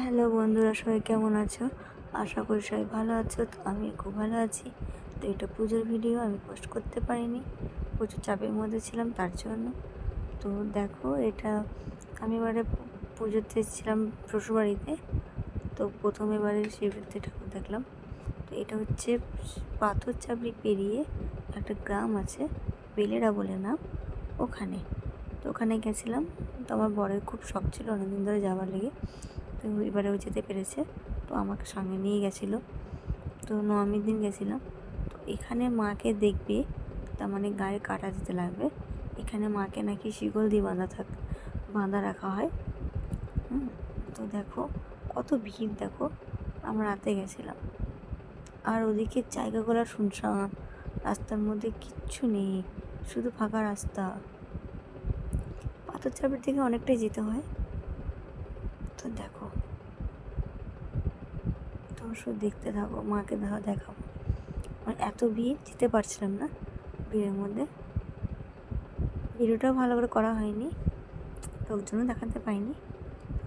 Hello বন্ধুরা, সবাই কেমন আছো? আশা করি সবাই ভালো আছো। তো আমি খুব ভালো আছি। তো এটা পুজোর ভিডিও আমি পোস্ট করতে পারিনি, প্রচুর চাপের মধ্যে ছিলাম তার জন্য। তো দেখো, এটা আমি এবারে পুজোতে ছিলাম শ্বশুরবাড়িতে। তো প্রথম এবারে শিবরাত্রি ঠাকুর দেখলাম। তো এটা হচ্ছে পাথর চাপড়ি পেরিয়ে একটা গ্রাম আছে, বেলেরা বলে নাম, ওখানে। তো ওখানে গেছিলাম। তো আমার বরের খুব শখ ছিল অনেকদিন ধরে যাওয়ার লেগে। তো এবারে ও যেতে পেরেছে, তো আমাকে সঙ্গে নিয়ে গেছিলো। তো নবমীর দিন গেছিলাম। তো এখানে মাকে দেখবে, তার মানে গায়ে কাটা দিতে লাগবে। এখানে মাকে নাকি শিকল দিয়ে বাঁধা রাখা হয়। তো দেখো কত ভিড়, দেখো আমরা রাতে গেছিলাম। আর ওদিকে জায়গাগুলো শুনশান, রাস্তার মধ্যে কিচ্ছু নেই, শুধু ফাঁকা রাস্তা। পাথর চাপের থেকে অনেকটাই যেতে হয়। তো দেখো, তোমরা শুধু দেখতে থাকো, মাকে দেখাবো। মানে এত ভিড়, যেতে পারছিলাম না ভিড়ের মধ্যে। ভিডিওটাও ভালো করে করা হয়নি, লোকজনও দেখাতে পাইনি।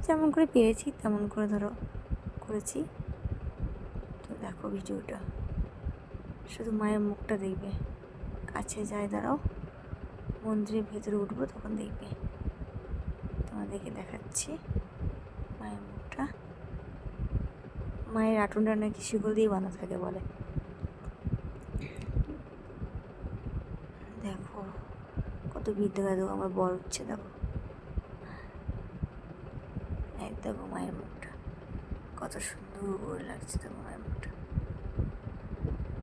যেমন করে পেরেছি তেমন করে করেছি। তো দেখো ভিডিওটা, শুধু মায়ের মুখটা দেখবে। কাছে যায়, দাঁড়াও, মন্দিরের ভেতরে উঠবো তখন দেখবে। তোমাদেরকে দেখাচ্ছি মায়ের মুখটা। মায়ের আটুনটা নাকি শিকল দিয়ে বাঁধা থাকে বলে। দেখো কত ভিড়, দেখা দেখো আমার বর উঠছে, দেখো দেখো মায়ের মুখটা কত সুন্দর লাগছে, দেখো